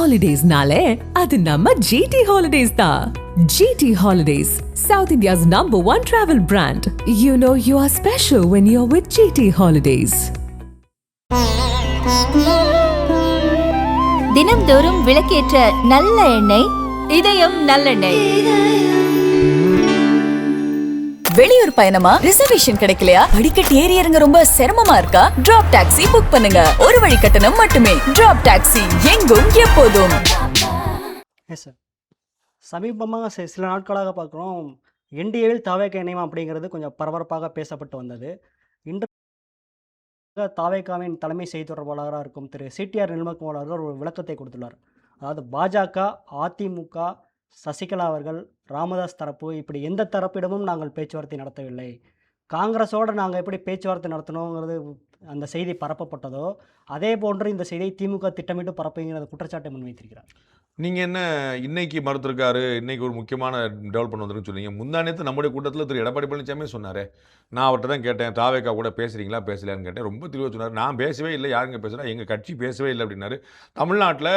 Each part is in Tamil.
Holidays-nale, adu namma GT Holidays da. GT Holidays, South India's #1 travel brand. You know you are special when you're with GT Holidays. தினம்தோறும் விளக்கேற்ற நல்ல எண்ணெய், இதயம் நல்லெண்ணெய். வெளியூர் பயணமா? ரிசர்வேஷன் கிடைக்கலையா? படிக்கட்டு ஏறி இறங்க ரொம்ப சிரமமா இருக்கா? டிராப் டாக்ஸி புக் பண்ணுங்க. ஒரு வழி கட்டணம் மட்டுமே. டிராப் டாக்ஸி, எங்கும் எப்போதும். சமீபமாக சில நாட்களாக பார்க்குறோம், என்டிஏவில் தாவேகா இணையம் அப்படிங்கிறது கொஞ்சம் பரபரப்பாக பேசப்பட்டு வந்தது. இன்று தாவேகாவின் தலைமை செய்தி தொடர்பாளராக இருக்கும் திரு சிடிஆர் நிர்மல்குமார் அவர்கள் ஒரு விளக்கத்தை கொடுத்துள்ளார். அதாவது பாஜக, அதிமுக, சசிகலா அவர்கள், ராமதாஸ் தரப்பு, இப்படி எந்த தரப்பிடமும் நாங்கள் பேச்சுவார்த்தை நடத்தவில்லை. காங்கிரஸோடு நாங்கள் எப்படி பேச்சுவார்த்தை நடத்தணுங்கிறது அந்த செய்தி பரப்பப்பட்டதோ அதே போன்று இந்த செய்தியை திமுக திட்டமிட்டு பரப்புங்கிறத குற்றச்சாட்டை முன்வைத்திருக்கிறார். நீங்கள் என்ன இன்னைக்கு மறுத்திருக்காரு, இன்னைக்கு ஒரு முக்கியமான டெவலப்மெண்ட் வந்துருன்னு சொன்னீங்க. முந்தானத்து நம்முடைய கூட்டத்தில் திரு எடப்பாடி பழனிசாமி சொன்னார். நான் அவர்கிட்ட தான் கேட்டேன், தாவேக்கா கூட பேசுகிறீங்களா பேசலையான்னு கேட்டேன். ரொம்ப தெளிவாக சொன்னார், நான் பேசவே இல்லை, யாருங்க பேசுகிறா, எங்கள் கட்சி பேசவே இல்லை அப்படின்னாரு. தமிழ்நாட்டில்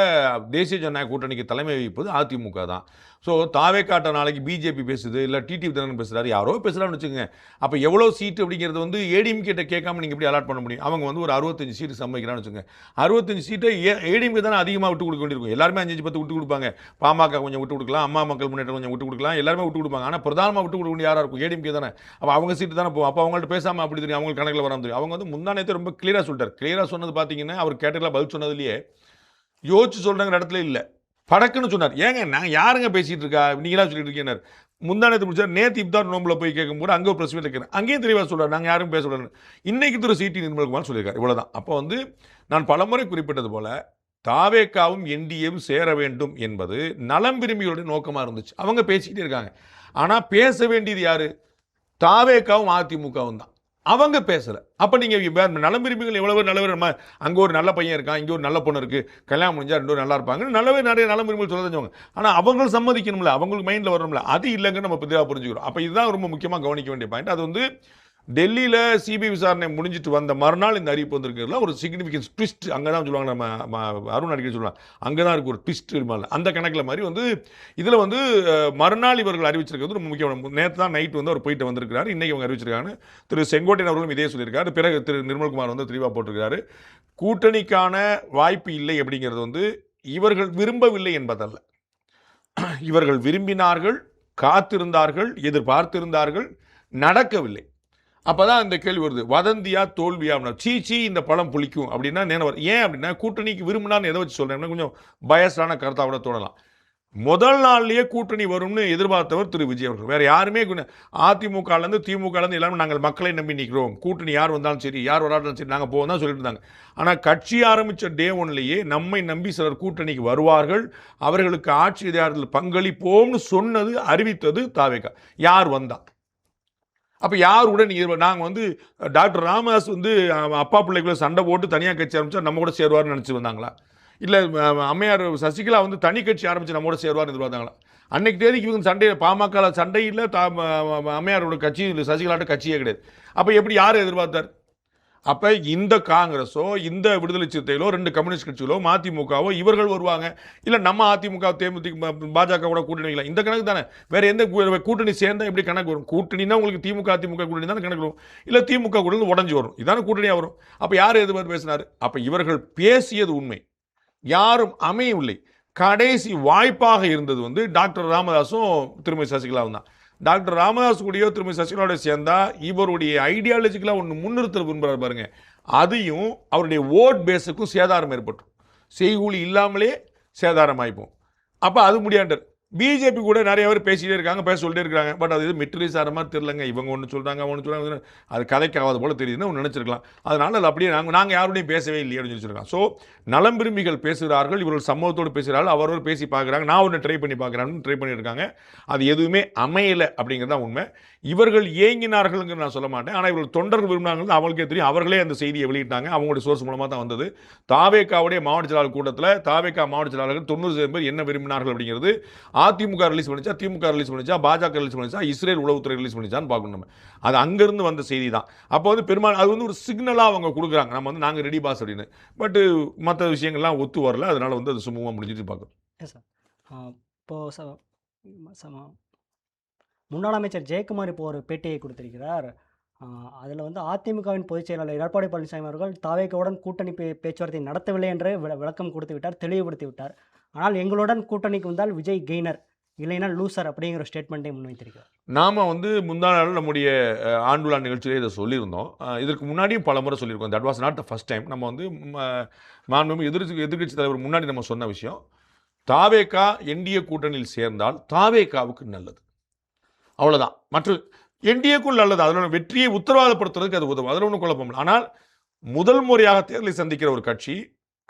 தேசிய ஜனநாயக கூட்டணிக்கு தலைமை வகிப்பது அதிமுக தான். ஸோ தாவேக்காட்ட நாளைக்கு பிஜேபி பேசுது, இல்லை டிடிவி தினகரன் பேசுகிறாரு, யாரோ பேசுகிறான்னு வச்சுக்கோங்க. அப்போ எவ்வளோ சீட்டு அப்படிங்கிறது வந்து ஏடிஎம்கேட்ட கேட்காம நீங்கள் எப்படி அலாட் பண்ண முடியும்? அவங்க வந்து ஒரு 65 சீட்டு சம்மைக்கிறான்னு வச்சுங்க. 65 சீட்டை ஏடிஎம்கே தானே அதிகமாக விட்டு கொடுக்க வேண்டியிருக்கும். எல்லாருமே 5-10 விட்டு கொடுப்பாங்க. பாமக கொஞ்சம் விட்டு கொடுக்கலாம், அம்மா மக்கள் முன்னேற்றம் கொஞ்சம் விட்டு கொடுக்கலாம், எல்லாருமே விட்டு கொடுப்பாங்க. ஆனால் பிரதானமாக விட்டு கொடுக்க வேண்டிய யாராக இருக்கும்? ஏடிஎம்கே தானே. அப்போ அவங்க சீட்டு தானே போகும். அப்போ அவங்கள்ட்ட பேசாமல் அப்படி தெரியும், அவங்களுக்கு கணக்கில் வராமல் தெரியும். அவங்க வந்து முந்தானத்தை ரொம்ப கிளியராக சொல்லிட்டார். கிளியராக சொன்னது பார்த்தீங்கன்னா, அவர் கேட்டதில் பதில் சொன்னதுலேயே யோசிச்சு சொல்கிறங்கிற இடத்துல இல்லை, படக்குன்னு சொன்னார். ஏங்க நான் யாருங்க பேசிகிட்டு இருக்கா, நீங்களா சொல்லிட்டு இருக்கீங்க. முந்தானத்தை முடிச்சார். நேற்று இப்தார் நோம்பில் போய் கேட்கும்போது அங்கே ஒரு ப்ரெஸ் மீட் இருக்கிறேன், அங்கேயும் தெளிவாக சொல்கிறார், நாங்கள் யாரும் பேச சொல்கிறேன். இன்னைக்கு திரு சிடி நிர்மல்குமார் சொல்லியிருக்காரு. இவ்வளோதான். அப்போ வந்து நான் பலமுறை குறிப்பிட்டது போல தாவேக்காவும் என்டிஏவும் சேர வேண்டும் என்பது நலம் விரும்பிகளுடைய நோக்கமாக இருந்துச்சு. அவங்க பேசிக்கிட்டே இருக்காங்க. ஆனால் பேச வேண்டியது யார்? தாவேக்காவும் அதிமுகவும் தான். அவங்க பேசலை. அப்போ நீங்கள் நலம் விரும்பிகள் எவ்வளவு நல்லவர், நம்ம அங்கே ஒரு நல்ல பையன் இருக்கான், இங்கே ஒரு நல்ல பொண்ணு இருக்குது, கல்யாணம் முடிஞ்சால் 2 நல்லா இருப்பாங்க, நல்லவே நிறைய நலம் விரும்பிகள் சொல்ல தெரிஞ்சவங்க. ஆனால் அவங்க சம்மதிக்கணும்ல, அவங்களுக்கு மைண்டில் வரணும்ல, அது இல்லைங்கன்னு நம்ம புதிதாக புரிஞ்சுக்கிறோம். அப்போ இதுதான் ரொம்ப முக்கியமாக கவனிக்க வேண்டிய பாயிண்ட். அது வந்து டெல்லியில் சிபிஐ விசாரணை முடிஞ்சிட்டு வந்த மறுநாள் இந்த அறிவிப்பு வந்திருக்கிறதுல ஒரு சிக்னிஃபிகன்ஸ் ட்விஸ்ட் அங்கே தான் சொல்லுவாங்க. நம்ம அருண் அடிக்கடி சொல்லுவாங்க, அங்கே தான் இருக்குது ஒரு ட்விஸ்ட் இருமாதிரி. அந்த கணக்கில் மாதிரி வந்து இதில் வந்து மறுநாள் இவர்கள் அறிவிச்சிருக்கிறது ரொம்ப முக்கியமான. நேற்று தான் நைட் வந்து அவர் போயிட்டு வந்திருக்கிறாரு. இன்றைக்கி அவங்க அறிவிச்சிருக்காங்க. திரு செங்கோட்டையன் அவர்களும் இதே சொல்லியிருக்காரு. பிறகு திரு நிர்மல்குமார் வந்து தெளிவாக போட்டிருக்கிறாரு, கூட்டணிக்கான வாய்ப்பு இல்லை அப்படிங்கிறது வந்து இவர்கள் விரும்பவில்லை என்பதல்ல. இவர்கள் விரும்பினார்கள், காத்திருந்தார்கள், எதிர்பார்த்திருந்தார்கள், நடக்கவில்லை. அப்போ தான் இந்த கேள்வி வருது, வதந்தியா தோல்வியா? சீச்சி இந்த பழம் புளிக்கும் அப்படின்னா நினைவர். ஏன் அப்படின்னா கூட்டணிக்கு விரும்பினான்னு எதை வச்சு சொல்கிறேன், கொஞ்சம் பயஸ்டான கருத்தாக கூட தோணலாம். முதல் நாள்லேயே கூட்டணி வரும்னு எதிர்பார்த்தவர் திரு விஜய் அவர்கள். வேறு யாருமே அதிமுகலேருந்து திமுகலேருந்து எல்லாமே நாங்கள் மக்களை நம்பி நிற்கிறோம், கூட்டணி யார் வந்தாலும் சரி யார் வராட்டாலும் சரி நாங்கள் போவோம் தான் சொல்லிட்டு இருந்தாங்க. ஆனால் கட்சி ஆரம்பித்த டே 1லேயே நம்மை நம்பி சிலர் கூட்டணிக்கு வருவார்கள், அவர்களுக்கு ஆட்சி அதிகாரத்தில் பங்களிப்போம்னு சொன்னது, அறிவித்தது தாவேகா. யார் வந்தா? அப்போ யார் கூட நீங்கள் நாங்கள் வந்து டாக்டர் ராமதாஸ் வந்து அப்பா பிள்ளைக்குள்ள சண்டை போட்டு தனியாக கட்சி ஆரம்பித்தா நம்ம கூட சேருவார்னு நினச்சி வந்தாங்களா? இல்லை அம்மையார் சசிகலா வந்து தனி கட்சி ஆரம்பித்து நம்ம கூட சேருவார்னு எதிர்பார்த்தாங்களா? அன்னைக்கு தேதிக்கு இவங்க சண்டை, பாமக சண்டையில் அம்மையாரோட கட்சி இல்லை, சசிகலாட்ட கட்சியே கிடையாது. அப்போ எப்படி யார் எதிர்பார்த்தார்? அப்போ இந்த காங்கிரஸோ இந்த விடுதலை சிறுத்தைகளோ 2 கம்யூனிஸ்ட் கட்சிகளோ மதிமுகவோ இவர்கள் வருவாங்க, இல்லை நம்ம அதிமுக தேமுதிக பாஜக கூட கூட்டணி வைக்கலாம், இந்த கணக்கு தானே. வேறு எந்த கூட்டணி சேர்ந்தால் எப்படி கணக்கு வரும்? கூட்டணினா உங்களுக்கு திமுக அதிமுக கூட்டணி தானே கணக்கு வரும், இல்லை திமுக கூட்டணி உடஞ்சி வரும், இதான கூட்டணியாக வரும். அப்போ யார் எதிர்பார்த்து பேசினார்? அப்போ இவர்கள் பேசியது உண்மை, யாரும் அமையவில்லை. கடைசி வாய்ப்பாக இருந்தது வந்து டாக்டர் ராமதாஸும் திருமதி சசிகலாவும் தான். டாக்டர் ராமதாஸ் கூடயோ திருமதி சசிகலாவோட சேர்ந்தா இவருடைய ஐடியாலஜிக்கலாக ஒன்று முன்னிறுத்தல் விரும்புகிறார் பாருங்க, அதையும் அவருடைய ஓட் பேஸுக்கும் சேதாரம் ஏற்பட்டும், செய்கூலி இல்லாமலே சேதாரம் ஆகிப்போம். அப்போ அது முடியாண்டார். பிஜேபி கூட நிறைய பேர் பேசிகிட்டே இருக்காங்க, பேச சொல்லிட்டே இருக்காங்க. பட் அது மிட்டரி சார மாதிரி தெரிலங்க, இவங்க ஒன்று சொல்கிறாங்க அவங்க ஒன்று சொல்கிறாங்க, அது கதைக்காவது போல் தெரியுதுன்னு ஒன்று நினச்சிருக்கலாம். அதனால் அது அப்படியே நாங்கள் யாருடையும் பேசவே இல்லையே அப்படின்னு சொல்லியிருக்காங்க. ஸோ நலம் விரும்பிகள் பேசுகிறார்கள், இவர்கள் சமூகத்தோடு பேசுகிறார்கள், அவர்கள் பேசி பார்க்குறாங்க, நான் ஒன்று ட்ரை பண்ணி பார்க்குறாங்கன்னு ட்ரை பண்ணியிருக்காங்க. அது எதுவுமே அமையலை அப்படிங்கிறது தான் உண்மை. இவர்கள் ஏங்கினார்கள்ங்கிற நான் சொல்ல மாட்டேன், ஆனால் இவர்கள் தொண்டர்கள் விரும்பினாங்க அவங்களுக்கே தெரியும். அவர்களே அந்த செய்தியை வெளியிட்டாங்க, அவங்களுடைய சோர்ஸ் மூலமாக தான் வந்தது. தாவேக்காவுடைய மாவட்ட செயலாளர் கூட்டத்தில் தாவேக்கா மாவட்ட செயலாளர்கள் 90% பேர் என்ன விரும்பினார்கள் அப்படிங்கிறது அதிமுக ரிலீஸ் பண்ணிச்சா, திமுக ரிலீஸ் பண்ணிச்சா, பாஜக ரிலீஸ் பண்ணிச்சா, இஸ்ரேல் உளவுத்துறை ரிலீஸ் பண்ணிச்சான்னு பார்க்கணும் நம்ம. அது அங்கேருந்து வந்த செய்தி தான். அப்போ வந்து பெரும்பாலும் அது வந்து ஒரு சிக்னலாக அவங்க கொடுக்குறாங்க, நம்ம வந்து நாங்கள் ரெடி பாஸ் அப்படின்னு. பட்டு மற்ற விஷயங்கள்லாம் ஒத்து வரல, அதனால வந்து அது சுமூகமாக முடிஞ்சிட்டு பார்க்குறோம். Yes sir. இப்போது முன்னாள் அமைச்சர் ஜெயக்குமார் இப்போ ஒரு பேட்டியை கொடுத்திருக்கிறார். அதில் வந்து அதிமுகவின் பொதுச் செயலாளர் எடப்பாடி பழனிசாமி அவர்கள் தாவேக்காவுடன் கூட்டணி பேச்சுவார்த்தை நடத்தவில்லை என்று விளக்கம் கொடுத்து விட்டார், தெளிவுபடுத்தி விட்டார். ஆனால் எங்களுடன் கூட்டணிக்கு வந்தால் விஜய் கெய்னர், இல்லைன்னா லூசர் அப்படிங்கிற ஒரு ஸ்டேட்மெண்ட்டை முன்வைத்திருக்கிறார். நாம் வந்து முந்தா நாள் நம்முடைய ஆண்டுலா நிகழ்ச்சியிலே இதை சொல்லியிருந்தோம். இதற்கு முன்னாடியும் பல முறை சொல்லியிருக்கோம். That was not the first time. நம்ம வந்து மாண்புமிகு எதிர்க்கட்சி தலைவர் முன்னாடி நம்ம சொன்ன விஷயம், தாவேகா என்டிஏ கூட்டணியில் சேர்ந்தால் தாவேகாவுக்கு நல்லது, அவ்வளோதான். மற்ற என்டிஏக்குள் நல்லது, அதனோட வெற்றியை உத்தரவாதப்படுத்துறதுக்கு அது உதவும், அதில் ஒன்றும் குழப்பம் இல்லை. ஆனால் முதல் முறையாக தேர்தலை சந்திக்கிற ஒரு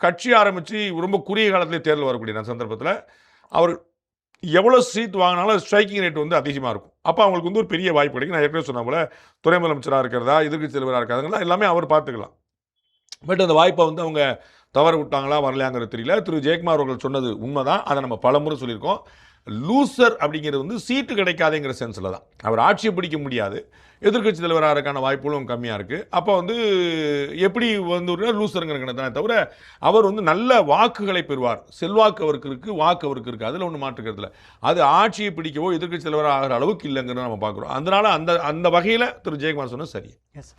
கட்சி ஆரம்பித்து ரொம்ப குறுகிய காலத்திலே தேர்தல் வரக்கூடிய சந்தர்ப்பத்தில் அவர் எவ்வளோ சீட் வாங்கினாலும் ஸ்ட்ரைக்கிங் ரேட் வந்து அதிகமாக இருக்கும். அப்போ அவங்களுக்கு வந்து ஒரு பெரிய வாய்ப்பு கிடைக்கும். நான் ஏற்கனவே சொன்ன போல துணை முதலமைச்சராக இருக்கிறதா, எதிர்க்கட்சி தலைவராக இருக்கிறாங்களா, எல்லாமே அவர் பார்த்துக்கலாம். பட் அந்த வாய்ப்பை வந்து அவங்க தவற விட்டாங்களா வரலையாங்கிறது தெரியல. திரு ஜெயக்குமார் அவர்கள் சொன்னது உண்மைதான், அதை நம்ம பல முறை சொல்லியிருக்கோம். லூசர் அப்படிங்கிறது வந்து சீட்டு கிடைக்காதுங்கிற சென்ஸில் தான். அவர் ஆட்சியை பிடிக்க முடியாது, எதிர்க்கட்சி தலைவராக இருக்கான வாய்ப்புகளும் கம்மியாக இருக்குது. அப்போ வந்து எப்படி வந்து லூசருங்கிற கணக்கு தான் தவிர அவர் வந்து நல்ல வாக்குகளை பெறுவார், செல்வாக்கு அவருக்கு இருக்குது, வாக்கு அவருக்கு இருக்குது, அதில் ஒன்றும் மாற்றுக்கிறதுல. அது ஆட்சியை பிடிக்கவோ எதிர்க்கட்சி தலைவராக ஆகிற அளவுக்கு இல்லைங்கிறத நம்ம பார்க்குறோம். அதனால் அந்த வகையில் திரு ஜெயக்குமார் சொன்னால் சரி. எஸ்.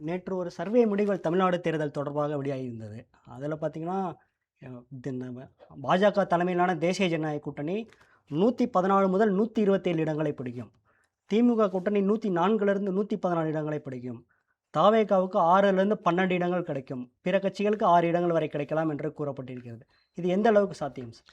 நேற்று ஒரு சர்வே முடிவுகள் தமிழ்நாடு தேர்தல் தொடர்பாக வெளியாகியிருந்தது. அதில் பார்த்தீங்கன்னா பாஜக தலைமையிலான தேசிய ஜனநாயக கூட்டணி 114 முதல் 127 இடங்களை பிடிக்கும். திமுக கூட்டணி 104லிருந்து 114 இடங்களை பிடிக்கும். தாவேகாவுக்கு 6லிருந்து 12 இடங்கள் கிடைக்கும். பிற கட்சிகளுக்கு 6 இடங்கள் வரை கிடைக்கலாம் என்று கூறப்பட்டிருக்கிறது. இது எந்த அளவுக்கு சாத்தியம் சார்?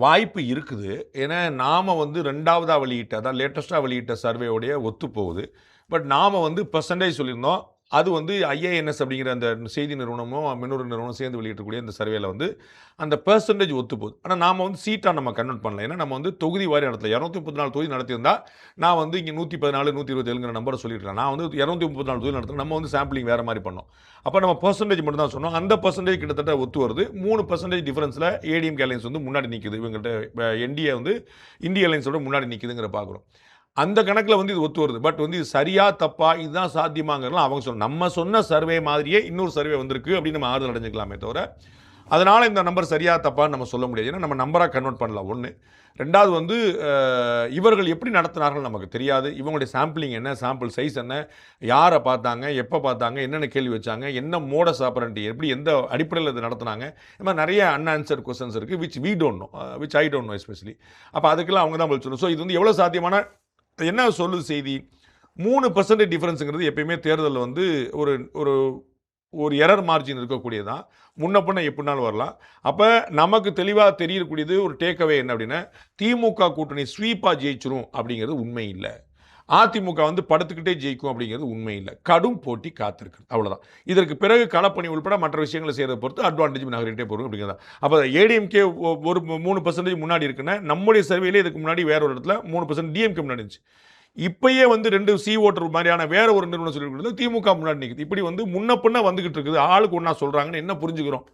வாய்ப்பு இருக்குது. ஏன்னா நாம் வந்து 2ஆவதாக வெளியிட்ட, அதான் லேட்டஸ்ட்டாக வெளியிட்ட சர்வேயோடைய ஒத்து போகுது. பட் நாம் வந்து பெர்சன்டேஜ் சொல்லியிருந்தோம். அது வந்து IANS அப்படிங்கிற அந்த செய்தி நிறுவனமும் மின்னூறு நிறுவனம் சேர்ந்து வெளியிட்டக்கூடிய இந்த சர்வேல வந்து அந்த பெர்சன்டேஜ் ஒத்து போகுது. ஆனால் நாம் வந்து சீட்டாக நம்ம கன்வெர்ட் பண்ணல. ஏன்னா நம்ம வந்து தொகுதி வாரி நடத்தல. 234 தொகுதி நடத்தியிருந்தால் நான் வந்து இங்கே 114 127ங்கிற நம்பரை சொல்லியிருக்கேன். நான் வந்து 234 தொகுதி நடத்துகிறேன். நம்ம வந்து சாம்பிளிங் வேறு மாதிரி பண்ணோம். அப்போ நம்ம பெர்சன்டேஜ் மட்டும் தான் சொன்னோம். அந்த பெர்சன்டேஜ் கிட்டத்தட்ட ஒத்து வருது. 3% டிஃபரன்ஸில் ஏடிஎம்கே அலைன்ஸ் வந்து முன்னாடி நிற்குது. இவங்கள்ட்ட என்டிஏ வந்து இந்திய அலைன்ஸோட முன்னாடி நிற்குதுங்கிற பார்க்குறோம். அந்த கணக்கில் வந்து இது ஒத்து வருது. பட் வந்து இது சரியா தப்பா, இதுதான் சாத்தியமாங்கிறலாம் அவங்க நம்ம சொன்ன சர்வே மாதிரியே இன்னொரு சர்வே வந்திருக்கு அப்படின்னு நம்ம ஆறுதல் அடைஞ்சிக்கலாமே தவிர, அதனால் இந்த நம்பர் சரியா தப்பான்னு நம்ம சொல்ல முடியாது. ஏன்னா நம்ம நம்பராக கன்வெர்ட் பண்ணலாம். ஒன்று. ரெண்டாவது வந்து இவர்கள் எப்படி நடத்தினார்கள் நமக்கு தெரியாது. இவங்களுடைய சாம்பிளிங் என்ன, சாம்பிள் சைஸ் என்ன, யாரை பார்த்தாங்க, எப்போ பார்த்தாங்க, என்னென்ன கேள்வி வச்சாங்க, என்ன மோடஸ் ஆப்பரண்டி, எப்படி எந்த அடிப்படையில் இது நடத்தினாங்க, இந்த மாதிரி நிறைய அன்ஆன்சர்ட் கொஸ்டின்ஸ் இருக்குது, which I don't know especially. அப்போ அதுக்கெல்லாம் அவங்க தான் பதில் சொல்லணும். ஸோ இது வந்து எவ்வளோ சாத்தியமான என்ன சொல்லுது செய்தி? 3% டிஃபரன்ஸுங்கிறது எப்பயுமே தேர்தலில் வந்து ஒரு ஒரு ஒரு எரர் மார்ஜின் இருக்கக்கூடியதான். முன்ன பின்ன எப்படினாலும் வரலாம். அப்போ நமக்கு தெளிவாக தெரியக்கூடியது ஒரு டேக்அவே என்ன அப்படின்னா, திமுக கூட்டணி ஸ்வீப்பாக ஜெயிச்சிரும் அப்படிங்கிறது உண்மை இல்லை. அதிமுக வந்து படுத்துக்கிட்டே ஜெயிக்கும் அப்படிங்கிறது உண்மை இல்லை. கடும் போட்டி காத்திருக்கு, அவ்வளோதான். இதற்கு பிறகு களப்பணி உள்பட மற்ற விஷயங்களை செய்கிறத பொறுத்து அட்வான்டேஜ் நகரிட்டே போகும் அப்படிங்கிறதா. அப்போ ஏடிஎம்கே ஒரு 3% முன்னாடி இருக்குன்னா, நம்முடைய சர்வேலே இதுக்கு முன்னாடி வேற ஒரு இடத்துல 3% டிஎம்கே முன்னாடி இருந்துச்சு. இப்பயே வந்து 2 சி ஓட்டர் மாதிரியான வேற ஒரு நிறுவனம் சொல்லி கொடுத்தது திமுக முன்னாடி நிற்குது. இப்படி வந்து முன்ன பின்ன வந்துகிட்டு இருக்குது. ஆளுக்கு ஒன்றா சொல்கிறாங்கன்னு என்ன புரிஞ்சுக்கிறோம்?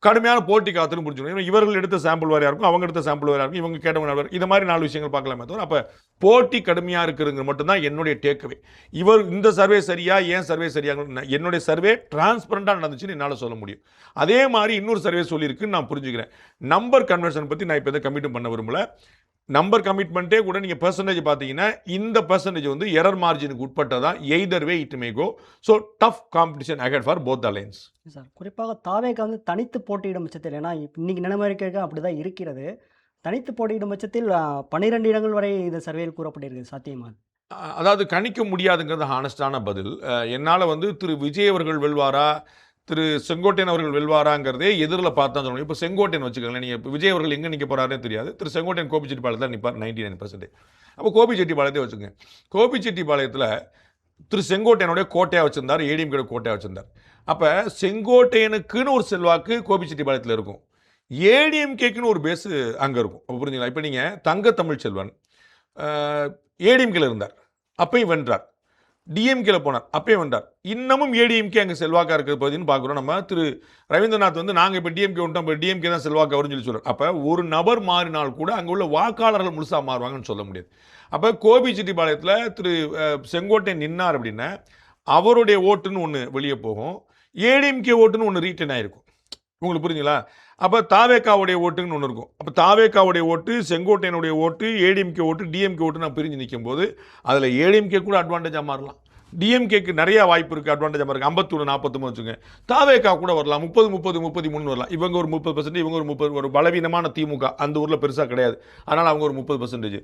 கடுமையான போட்டி காத்துன்னு புரிஞ்சுக்கணும். இவர்கள் எடுத்த சாம்பிள் வேறையாக இருக்கும், அவங்க எடுத்த சாம்பிள் வேறையாக இருக்கும், இவங்க கேட்டவங்க வேறு, இது மாதிரி 4 விஷயங்கள் பார்க்கலாமே தவிர, அப்போ போட்டி கடுமையாக இருக்குதுங்க மட்டும்தான் என்னுடைய டேக்அவே. இந்த சர்வே சரியா, ஏன் சர்வே சரியாக, என்னுடைய சர்வே டிரான்ஸ்பரண்டாக நடந்துச்சுன்னு என்னால் சொல்ல முடியும். அதே மாதிரி இன்னொரு சர்வே சொல்லியிருக்குன்னு நான் புரிஞ்சுக்கிறேன். நம்பர் கன்வர்ஷன் பற்றி நான் இப்போ எதை கமிட்டும் பண்ண விரும்பல. நம்பர் கமிட்மெண்ட்டே கூட நீங்கள் பெர்சன்டேஜ் பார்த்தீங்கன்னா, இந்த பெர்சன்டேஜ் வந்து எரர் மார்ஜினுக்கு உட்பட்டதான். Either way it may go. So tough competition ahead for both alliance. Sir, குறிப்பாக தாவேகா வந்து தனித்து போட்டியிடும் பட்சத்தில், ஏன்னா இன்னைக்கு நிலைமைக்கு அப்படி தான் இருக்கிறது, தனித்து போட்டியிடும் பட்சத்தில் 12 இடங்கள் வரை இந்த சர்வேயில் கூறப்பட்டிருக்கு. சாத்தியமா? அதாவது கணிக்க முடியாதுங்கிறது ஹானஸ்டான பதில். என்னால் வந்து திரு விஜய் அவர்கள் வெல்வாரா, திரு செங்கோட்டையன் அவர்கள் வெல்வாராங்கிறதே எதிரில் பார்த்தா சொல்லணும். இப்போ செங்கோட்டையன் வச்சுக்கோங்களேன். நீங்கள் இப்போ விஜய் அவர்கள் எங்கே நிற்க போகிறாருன்னு தெரியாது. திரு செங்கோட்டையன் கோபிச்செட்டிப்பாளையத்தில் நிற்பார் 99%. அப்போ கோபிச்செட்டிப்பாளையத்தை வச்சுக்கோங்க. கோபிச்செட்டிப்பாளையத்தில் திரு செங்கோட்டையனுடைய கோட்டையாக வச்சுருந்தார், ஏடிஎம்கே கோட்டையாக வச்சுருந்தார். அப்போ செங்கோட்டையனுக்குன்னு ஒரு செல்வாக்கு கோபிச்செட்டிப்பாளையத்தில் இருக்கும், ஏடிஎம்கேக்குன்னு ஒரு பேஸு அங்கே இருக்கும். அப்போ புரிஞ்சுங்களா? இப்போ நீங்கள் தங்க தமிழ் செல்வன் ஏடிஎம்கேல இருந்தார், அப்பையும் வென்றார். டிஎம்கேல போனார், அப்பயே வந்தார். இன்னமும் ஏடிஎம்கே அங்கே செல்வாக்கா இருக்கிற பகுதின்னு பார்க்குறோம். நம்ம திரு ரவீந்திரநாத் வந்து நாங்கள் இப்போ டிஎம்கே வந்துட்டோம், இப்போ டிஎம்கே தான் செல்வாக்கு வரும்னு சொல்லி சொல்கிறார். அப்போ ஒரு நபர் மாறினால் கூட அங்கே உள்ள வாக்காளர்கள் முழுசாக மாறுவாங்கன்னு சொல்ல முடியாது. அப்போ கோபிச்செட்டிப்பாளையத்தில் திரு செங்கோட்டையன் நின்னார் அப்படின்னா அவருடைய ஓட்டுன்னு ஒன்று வெளியே போகும், ஏடிஎம்கே ஓட்டுன்னு ஒன்று ரீட்டன் ஆகிருக்கும். உங்களுக்கு புரிஞ்சுங்களா? அப்போ தாவேக்காவுடைய ஓட்டுன்னு ஒன்று இருக்கும். அப்போ தாவேக்காவுடைய ஓட்டு, செங்கோட்டையனுடைய ஓட்டு, ஏடிஎம்கே ஓட்டு, டிஎம்கே ஓட்டு நான் பிரிஞ்சு நிற்கும் போது அதில் ஏடிஎம்கே கூட அட்வான்டேஜாக மாறலாம். டிஎம்கேக்கு நிறைய வாய்ப்பு இருக்குது, அட்வான்டேஜாக இருக்குது. 51 49 வச்சுங்க. தாவேக்கா கூட வரலாம், 30 30 33 வரலாம். இவங்க ஒரு 30%, இவங்க ஒரு 30, ஒரு பலவீனமான திமுக அந்த ஊரில் பெருசாக கிடையாது, அதனால் அவங்க ஒரு 30%.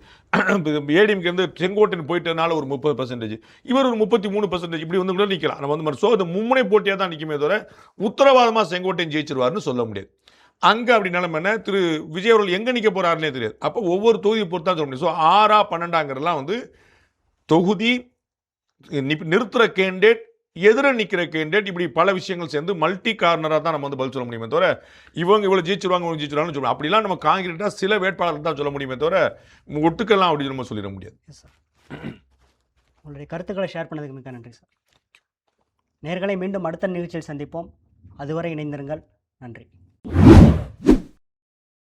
ஏடிஎம்கே வந்து செங்கோட்டையன் போயிட்டதுனால ஒரு 30%, இவர் ஒரு 33%, இப்படி வந்து கூட நிற்கலாம். நம்ம வந்து ஸோ அது மும்முனை போட்டியாக தான் நிற்குமே தவிர உத்தரவாதமாக செங்கோட்டையன் ஜெயிச்சிருவார்னு சொல்ல முடியாது. அங்கே அப்படி நிலைமை என்ன, திரு விஜய் அவர்கள் எங்கே நிற்க போகிறாருன்னே தெரியாது. அப்போ ஒவ்வொரு தொகுதியை பொறுத்து தான் சொல்ல முடியும். ஸோ 6 12 வந்து தொகுதி நிறுத்துகிற கேண்டேட், எதிர நிற்கிற கேண்டேட், இப்படி பல விஷயங்கள் சேர்ந்து மல்டி கார்னராக தான் நம்ம வந்து பதில் சொல்ல முடியுமே தவிர இவங்க இவ்வளோ ஜெயிச்சிருவாங்க இவங்க ஜெயிச்சிருவாங்கன்னு சொல்லுவோம். அப்படிலாம் நம்ம காங்கிரீட்டாக சில வேட்பாளர்கள் தான் சொல்ல முடியுமே தவிர ஒட்டுக்கெல்லாம் அப்படின்னு நம்ம சொல்லிட முடியாது. சார், உங்களுடைய கருத்துக்களை ஷேர் பண்ணதுக்கு மிக்க நன்றி சார். நேர்களை மீண்டும் அடுத்த நிகழ்ச்சியில் சந்திப்போம். அதுவரை இணைந்திருங்கள். நன்றி.